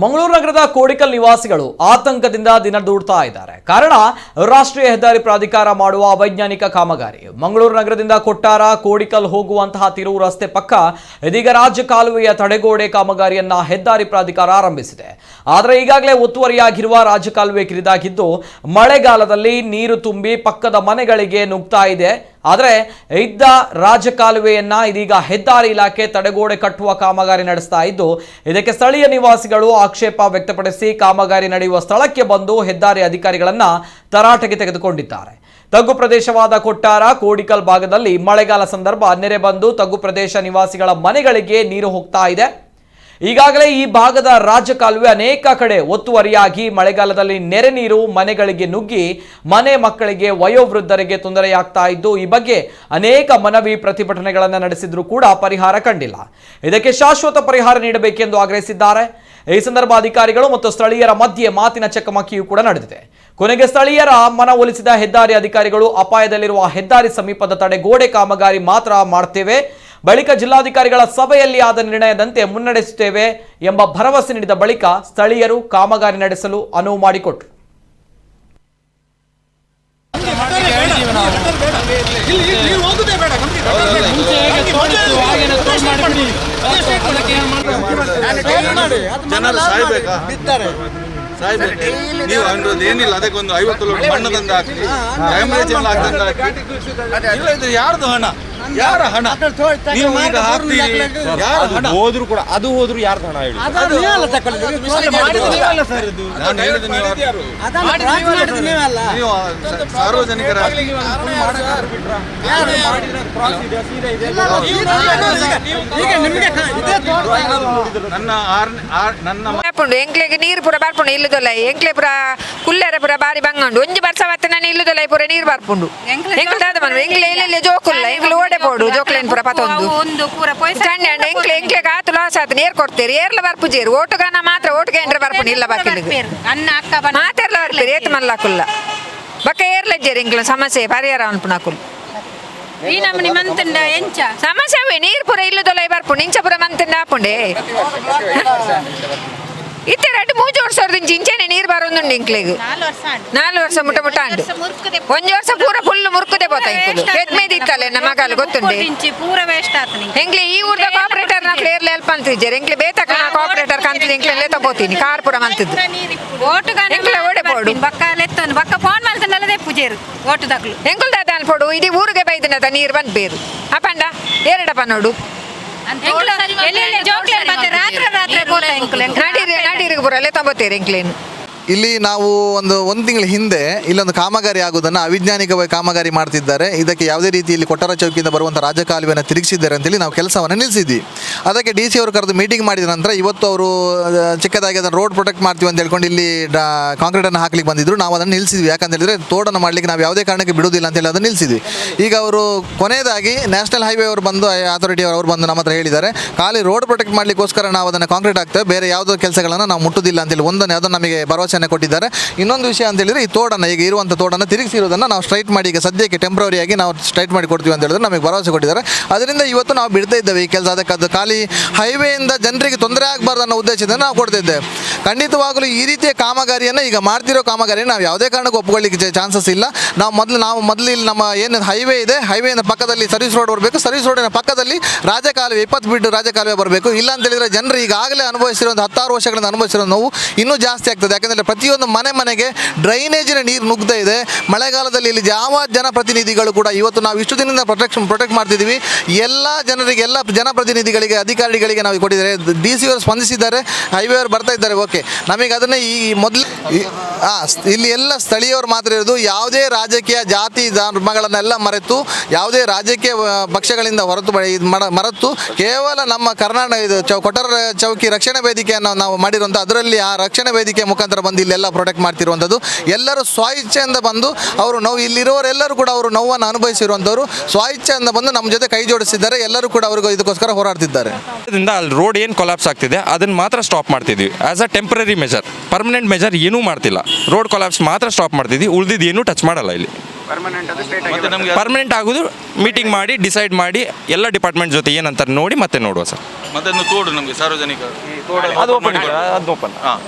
ಮಂಗಳೂರು ನಗರದ ಕೋಡಿಕಲ್ ನಿವಾಸಿಗಳು ಆತಂಕದಿಂದ ದಿನ ದೂಡ್ತಾ ಇದ್ದಾರೆ. ಕಾರಣ ರಾಷ್ಟ್ರೀಯ ಹೆದ್ದಾರಿ ಪ್ರಾಧಿಕಾರ ಮಾಡುವ ಅವೈಜ್ಞಾನಿಕ ಕಾಮಗಾರಿ. ಮಂಗಳೂರು ನಗರದಿಂದ ಕೊಟ್ಟಾರ ಕೋಡಿಕಲ್ ಹೋಗುವಂತಹ ತಿರುವು ರಸ್ತೆ ಪಕ್ಕ ಇದೀಗ ರಾಜ್ಯ ಕಾಲುವೆಯ ತಡೆಗೋಡೆ ಕಾಮಗಾರಿಯನ್ನ ಹೆದ್ದಾರಿ ಪ್ರಾಧಿಕಾರ ಆರಂಭಿಸಿದೆ. ಆದರೆ ಈಗಾಗಲೇ ಒತ್ತುವರಿಯಾಗಿರುವ ರಾಜ್ಯ ಕಾಲುವೆ ಕಿರಿದಾಗಿದ್ದು ಮಳೆಗಾಲದಲ್ಲಿ ನೀರು ತುಂಬಿ ಪಕ್ಕದ ಮನೆಗಳಿಗೆ ನುಗ್ತಾ ಇದೆ. ಆದರೆ ಇದ್ದ ರಾಜ್ಯ ಕಾಲುವೆಯನ್ನ ಇದೀಗ ಹೆದ್ದಾರಿ ಇಲಾಖೆ ತಡೆಗೋಡೆ ಕಟ್ಟುವ ಕಾಮಗಾರಿ ನಡೆಸ್ತಾ ಇದ್ದು ಇದಕ್ಕೆ ಸ್ಥಳೀಯ ನಿವಾಸಿಗಳು ಆಕ್ಷೇಪ ವ್ಯಕ್ತಪಡಿಸಿ ಕಾಮಗಾರಿ ನಡೆಯುವ ಸ್ಥಳಕ್ಕೆ ಬಂದು ಹೆದ್ದಾರಿ ಅಧಿಕಾರಿಗಳನ್ನ ತರಾಟೆಗೆ ತೆಗೆದುಕೊಂಡಿದ್ದಾರೆ. ತಗ್ಗು ಪ್ರದೇಶವಾದ ಕೊಟ್ಟಾರ ಕೋಡಿಕಲ್ ಭಾಗದಲ್ಲಿ ಮಳೆಗಾಲ ಸಂದರ್ಭ ನೆರೆ ಬಂದು ತಗ್ಗು ಪ್ರದೇಶ ನಿವಾಸಿಗಳ ಮನೆಗಳಿಗೆ ನೀರು ಹೋಗ್ತಾ ಇದೆ. ಈಗಾಗಲೇ ಈ ಭಾಗದ ರಾಜ್ಯ ಕಾಲುವೆ ಅನೇಕ ಕಡೆ ಒತ್ತುವರಿಯಾಗಿ ಮಳೆಗಾಲದಲ್ಲಿ ನೆರೆ ನೀರು ಮನೆಗಳಿಗೆ ನುಗ್ಗಿ ಮನೆ ಮಕ್ಕಳಿಗೆ ವಯೋವೃದ್ಧರಿಗೆ ತೊಂದರೆಯಾಗ್ತಾ ಇದ್ದು ಈ ಬಗ್ಗೆ ಅನೇಕ ಮನವಿ ಪ್ರತಿಭಟನೆಗಳನ್ನು ನಡೆಸಿದ್ರೂ ಕೂಡ ಪರಿಹಾರ ಕಂಡಿಲ್ಲ. ಇದಕ್ಕೆ ಶಾಶ್ವತ ಪರಿಹಾರ ನೀಡಬೇಕೆಂದು ಆಗ್ರಹಿಸಿದ್ದಾರೆ. ಈ ಸಂದರ್ಭ ಅಧಿಕಾರಿಗಳು ಮತ್ತು ಸ್ಥಳೀಯರ ಮಧ್ಯೆ ಮಾತಿನ ಚಕಮಕಿಯೂ ಕೂಡ ನಡೆದಿದೆ. ಕೊನೆಗೆ ಸ್ಥಳೀಯರ ಮನವೊಲಿಸಿದ ಹೆದ್ದಾರಿ ಅಧಿಕಾರಿಗಳು ಅಪಾಯದಲ್ಲಿರುವ ಹೆದ್ದಾರಿ ಸಮೀಪದ ತಡೆಗೋಡೆ ಕಾಮಗಾರಿ ಮಾತ್ರ ಮಾಡ್ತೇವೆ, ಬಳಿಕ ಜಿಲ್ಲಾಧಿಕಾರಿಗಳ ಸಭೆಯಲ್ಲಿ ಆದ ನಿರ್ಣಯದಂತೆ ಮುನ್ನಡೆಸುತ್ತೇವೆ ಎಂಬ ಭರವಸೆ ನೀಡಿದ ಬಳಿಕ ಸ್ಥಳೀಯರು ಕಾಮಗಾರಿ ನಡೆಸಲು ಅನುವು ಮಾಡಿಕೊಟ್ಟರು. ನೀವು ಅನ್ನೋದು ಏನಿಲ್ಲ, ಅದಕ್ಕೊಂದು 50 ಲೋಡ್ ಮಣ್ಣು ತಂದು ಹಾಕಿ ಡ್ಯಾಮೇಜ್ ಎಲ್ಲ ಆಗ್ತಂದು ಹಾಕಿ ಇಲ್ಲ. ಇದು ಯಾರ್ದು ಹಣ? ಯಾರ ಹಣ? ನೀವು ಈಗ ಹಾಕ್ತೀರಿ, ಯಾರ ಹಣ ಹೋದ್ರು ಕೂಡ ಅದು ಹೋದ್ರು ಯಾರ್ದು ಹಣ ಹೇಳಿ? ನಾನು ಹೇಳಿದ್ದು ನೀವು ಸಾರ್ವಜನಿಕರ ನನ್ನ ಎಂಕ್ಲೆಗೆ ನೀರು ಪೂರ ಬರ್ಪುಂಡು ಇಲ್ಲದಲ್ಲ. ಎಂಕ್ಲೆ ಪೂರ ಕುಲ್ಲೆರ ಪೂರ ಬಾರಿ ಬಂಗಂಡು ಒಂಜಿ ಬರ್ಸ ಬತ್ತ ನಾನು ಇಲ್ಲದಲ್ಲ ಪೂರ ನೀರು ಬರ್ಪುಂಡು ಎಂಕ್ಲೆ ದಾದ ಬಂದು ಎಂಕ್ಲೆ ಎಲ್ಲೆಲ್ಲಿ ಜೋಕುಲ್ಲ ಎಂಕ್ಲೆ ಓಡೆ ಪೋಡು ಜೋಕ್ಲೇನ್ ಪೂರ ಪತ್ತೊಂದು ಚಂಡೆ ಅಂಡ ಎಂಕ್ಲೆ ಎಂಕ್ಲೆ ಕಾತು ಲಾಸ್ ಆತ ನೀರು ಕೊಡ್ತೀರಿ ಏರ್ಲ ಬರ್ಪುಜೇರು ಓಟುಗಾನ ಮಾತ್ರ ಓಟುಗೆ ಎಂಡ್ರೆ ಬರ್ಪುಂಡು ಇಲ್ಲ ಬಾಕಿಲಿಗೆ ಮಾತೆರ್ಲ ಬರ್ಪೀರಿ ಏತ್ ಮಲ್ಲಾಕುಲ್ಲ ಬಕ್ಕ ಏರ್ಲಜ್ಜೇರಿ ಎಂಕ್ಲೆ ಸಮಸ್ಯೆ ಪರಿಹಾರ ಅನ್ಪುನಾಕುಲ್ ಈ ನಮ್ಮನಿ ಮಂತಂಡ ಎಂಚ ಸಮಸ್ಯೆ ನೀರು ಪೂರ ಇಲ್ಲದಲ್ಲ ಬರ್ಪುಂಡು ಇಂಚ ಪೂರ ಮಂತಂಡ ಹಾಪುಂಡೆ ಇತ್ತೆ 2-3 ವರ್ಷದಿಂದ ಇಂಚೆನೆ ನೀರು ಬರೋದುಂಡು ಇಂಕ್ಲೆಗ್ 4 ವರ್ಷ ಮುಟ ಮುಟ ಅಂಡು ಒಂಜಿ ವರ್ಷ ಪೂರ ಫುಲ್ ಮುರ್ಕುದೆ ಬೋತ ಇಂಕ್ಲು ಕೆದ್ಮೇದ್ ಇತ್ತಲ್ಲ ನಮ್ಮ ಮಗಲ್ ಗೊತ್ತುಂಡೆ ಪೂರ ವೇಸ್ಟ್ ಆತನಿ ಎಂಕ್ಲೆ ಈ ಊರ್ದ ಕೋಆಪರೇಟರ್ ನ ಪ್ಲೇಯರ್ ಹೆಲ್ಪ್ ಅಂತಿದ್ದಾರೆ ಎಂಕ್ಲೆ ಬೇತಕ ನಾ ಕೋಆಪರೇಟರ್ ಕಂತಿದ್ ಎಂಕ್ಲೆ ಲೆತ ಬೋತೀನಿ ಕಾರ್ ಪೂರ ಮಂತಿದ್ದು ಓಟುಗಾನ ಎಂಕ್ಲೆ ಓಡೆ ಪೋಡು ಬಕ್ಕ ಲೆತ್ತನು ಬಕ್ಕ ಫೋನ್ ಮಾಡ್ತಂಡಲ್ಲದೆ ಪೂಜೇರು ಓಟು ದಕ್ಲು ಎಂಕುಲ್ ದಾದ ಅನ್ಪೋಡು ಇಡೀ ಊರಿಗೆ ಬೈದಿನದ ನೀರು ಬಂದ್ ಬೇರು ಅಪಂಡ ಎರಡಪ್ಪ ನೋಡು ನಡೀರಿಗೆ ಬರಲ್ಲ ತೊಂಬತ್ತೇರು ಎಂಕ್ಲೇನು. ಇಲ್ಲಿ ನಾವು ಒಂದು ತಿಂಗಳ ಹಿಂದೆ ಇಲ್ಲೊಂದು ಕಾಮಗಾರಿ ಆಗುವುದನ್ನು ಅವಿಜ್ಞಾನಿಕವಾಗಿ ಕಾಮಗಾರಿ ಮಾಡ್ತಿದ್ದಾರೆ. ಇದಕ್ಕೆ ಯಾವುದೇ ರೀತಿಯಲ್ಲಿ ಕೊಟ್ಟಾರ ಚೌಕಿಯಿಂದ ಬರುವಂಥ ರಾಜ್ಯ ಕಾಲುವೆಯನ್ನು ತಿರುಗಿಸಿದ್ದಾರೆ ಅಂತೇಳಿ ನಾವು ಕೆಲಸವನ್ನು ನಿಲ್ಲಿಸಿದ್ವಿ. ಅದಕ್ಕೆ DC ಅವರು ಕರೆದು ಮೀಟಿಂಗ್ ಮಾಡಿದ ನಂತರ ಇವತ್ತು ಅವರು ಚಿಕ್ಕದಾಗಿ ಅದನ್ನು ರೋಡ್ ಪ್ರೊಟೆಕ್ಟ್ ಮಾಡ್ತೀವಿ ಅಂತ ಹೇಳ್ಕೊಂಡು ಇಲ್ಲಿ ಕಾಂಕ್ರೀಟನ್ನು ಹಾಕ್ಲಿಕ್ಕೆ ಬಂದಿದ್ರು. ನಾವು ಅದನ್ನು ನಿಲ್ಲಿಸಿದ್ವಿ. ಯಾಕಂತ ಹೇಳಿದ್ರೆ ತೋಡನ್ನು ಮಾಡಲಿಕ್ಕೆ ನಾವು ಯಾವುದೇ ಕಾರಣಕ್ಕೆ ಬಿಡುವುದಿಲ್ಲ ಅಂತೇಳಿ ಅದನ್ನು ನಿಲ್ಲಿಸಿದ್ವಿ. ಈಗ ಅವರು ಕೊನೆಯದಾಗಿ ನ್ಯಾಷನಲ್ ಹೈವೇ ಅವರು ಬಂದು ಅಥಾರಿಟಿ ಅವರು ಬಂದು ನಮ್ಮ ಹತ್ರ ಹೇಳಿದ್ದಾರೆ, ಖಾಲಿ ರೋಡ್ ಪ್ರೊಟೆಕ್ಟ್ ಮಾಡಲಿಕ್ಕೋಸ್ಕರ ನಾವು ಅದನ್ನು ಕಾಂಕ್ರೀಟ್ ಹಾಕ್ತೇವೆ, ಬೇರೆ ಯಾವುದೋ ಕೆಲಸಗಳನ್ನು ನಾವು ಮುಟ್ಟುವುದಿಲ್ಲ ಅಂತೇಳಿ ಅದನ್ನು ನಮಗೆ ಭರವಸೆ ಕೊಟ್ಟಿದ್ದಾರೆ. ಇನ್ನೊಂದು ವಿಷಯ ಅಂತ ಹೇಳಿದ್ರೆ ಈ ತೋಡನ್ನು ಈಗ ಇರುವಂಥ ತೋಡನ್ನು ತಿರುಗಿಸಿರೋದನ್ನು ನಾವು ಸ್ಟ್ರೈಟ್ ಮಾಡಿ ಈಗ ಸದ್ಯಕ್ಕೆ ಟೆಂಪ್ರವರಿಯಾಗಿ ನಾವು ಸ್ಟ್ರೈಟ್ ಮಾಡಿ ಕೊಡ್ತೀವಿ ಅಂತ ಹೇಳಿದ್ರೆ ನಮಗೆ ಭರವಸೆ ಕೊಟ್ಟಿದ್ದಾರೆ. ಅದರಿಂದ ಇವತ್ತು ನಾವು ಬಿಡ್ತಾ ಇದ್ದೇವೆ ಈ ಕೆಲಸ. ಅದಕ್ಕೆ ಅದು ಖಾಲಿ ಹೈವೇಯಿಂದ ಜನರಿಗೆ ತೊಂದರೆ ಆಗಬಾರ್ದು ಅನ್ನೋ ಉದ್ದೇಶದಿಂದ ನಾವು ಕೊಡ್ತಾ ಇದ್ದೇವೆ. ಖಂಡಿತವಾಗಲೂ ಈ ರೀತಿಯ ಕಾಮಗಾರಿಯನ್ನು ಈಗ ಮಾಡ್ತಿರೋ ಕಾಮಗಾರಿಯನ್ನು ನಾವು ಯಾವುದೇ ಕಾರಣಕ್ಕೂ ಒಪ್ಪಿಕೊಳ್ಳಿಕ್ಕೆ ಚಾನ್ಸಸ್ ಇಲ್ಲ. ನಾವು ಮೊದಲು ಇಲ್ಲಿ ನಮ್ಮ ಏನು ಹೈವೇ ಇದೆ, ಹೈವೇನ ಪಕ್ಕದಲ್ಲಿ ಸರ್ವಿಸ್ ರೋಡ್ ಬರಬೇಕು, ಸರ್ವಿಸ್ ರೋಡಿನ ಪಕ್ಕದಲ್ಲಿ ರಾಜಕಾಲುವೆ 20 ಫೀಟ್ ರಾಜಕಾಲುವೆ ಬರಬೇಕು. ಇಲ್ಲ ಅಂತ ಹೇಳಿದ್ರೆ ಜನರು ಈಗಾಗಲೇ ಅನುಭವಿಸಿರುವಂಥ 16 ವರ್ಷಗಳಿಂದ ಅನುಭವಿಸಿರೋ ನೋವು ಇನ್ನೂ ಜಾಸ್ತಿ ಆಗ್ತದೆ. ಯಾಕಂದರೆ ಪ್ರತಿಯೊಂದು ಮನೆಗೆ ಡ್ರೈನೇಜಿನ ನೀರು ನುಗ್ತಾ ಇದೆ. ಮಳೆಗಾಲದಲ್ಲಿ ಇಲ್ಲಿ ಯಾವ ಜನಪ್ರತಿನಿಧಿಗಳು ಕೂಡ ಇವತ್ತು ನಾವು ಇಷ್ಟು ದಿನದಿಂದ ಪ್ರೊಟೆಕ್ಟ್ ಮಾಡ್ತಿದ್ದೀವಿ. ಎಲ್ಲ ಜನರಿಗೆ, ಎಲ್ಲ ಜನಪ್ರತಿನಿಧಿಗಳಿಗೆ, ಅಧಿಕಾರಿಗಳಿಗೆ ನಾವು ಕೊಟ್ಟಿದ್ದಾರೆ. DC ಅವರು ಸ್ಪಂದಿಸಿದ್ದಾರೆ, ಹೈವೇ ಅವರು ಬರ್ತಾ ಇದ್ದಾರೆ. ಓಕೆ, ನಮಗೆ ಅದನ್ನೇ ಈ ಮೊದಲು ಇಲ್ಲಿ ಎಲ್ಲ ಸ್ಥಳೀಯವರು ಮಾತ್ರ ಇರೋದು. ಯಾವುದೇ ರಾಜಕೀಯ ಜಾತಿ ಧರ್ಮಗಳನ್ನೆಲ್ಲ ಮರೆತು, ಯಾವುದೇ ರಾಜಕೀಯ ಪಕ್ಷಗಳಿಂದ ಮರೆತು ಕೇವಲ ನಮ್ಮ ಕರ್ನಾಟಕ ಕೊಟ್ಟಾರ ಚೌಕಿ ರಕ್ಷಣಾ ವೇದಿಕೆಯನ್ನು ನಾವು ಮಾಡಿರುವಂಥ ಅದರಲ್ಲಿ ಆ ರಕ್ಷಣಾ ವೇದಿಕೆ ಮುಖಾಂತರ ಬಂದು ಇಲ್ಲೆಲ್ಲ ಪ್ರೊಟೆಕ್ಟ್ ಮಾಡ್ತಿರುವಂಥದ್ದು. ಎಲ್ಲರೂ ಸ್ವಇಚ್ಛೆಯಿಂದ ಬಂದು ಅವರು ನೋವು ಇಲ್ಲಿರುವವರೆಲ್ಲರೂ ಕೂಡ ಅವರು ನೋವನ್ನು ಅನುಭವಿಸಿರುವಂಥವ್ರು ಸ್ವಇಚ್ಛೆಯಿಂದ ಬಂದು ನಮ್ಮ ಜೊತೆ ಕೈ ಜೋಡಿಸಿದ್ದಾರೆ. ಎಲ್ಲರೂ ಕೂಡ ಅವರಿಗೂ ಇದಕ್ಕೋಸ್ಕರ ಹೋರಾಡ್ತಿದ್ದಾರೆ. ಅಲ್ಲಿ ರೋಡ್ ಏನು ಕೊಲಾಪ್ಸ್ ಆಗ್ತಿದೆ ಅದನ್ನು ಮಾತ್ರ ಸ್ಟಾಪ್ ಮಾಡ್ತಿದ್ವಿ as a temporary measure. Permanent measure ಏನೂ ಮಾಡ್ತಿಲ್ಲ. ರೋಡ್ ಕೊಲಾಪ್ಸ್ ಮಾತ್ರ ಸ್ಟಾಪ್ ಮಾಡ್ತಿದ್ವಿ, ಉಳಿದಿದ್ದು ಏನೂ ಟಚ್ ಮಾಡಲ್ಲ ಇಲ್ಲಿ. ಮತ್ತೆ ನಮಗೆ ಪರ್ಮನೆಂಟ್ ಆಗೋದು ಮೀಟಿಂಗ್ ಮಾಡಿ ಡಿಸೈಡ್ ಮಾಡಿ ಎಲ್ಲ ಡಿಪಾರ್ಟ್ಮೆಂಟ್ ಜೊತೆ ಏನಂತಾರೆ ನೋಡಿ ಮತ್ತೆ ನೋಡುವ ಸರ್. ಮತ್ತೆ ತೋಡು ನಮಗೆ ಸಾರ್ವಜನಿಕ ಅದು ಓಪನ್ ಹಾಂ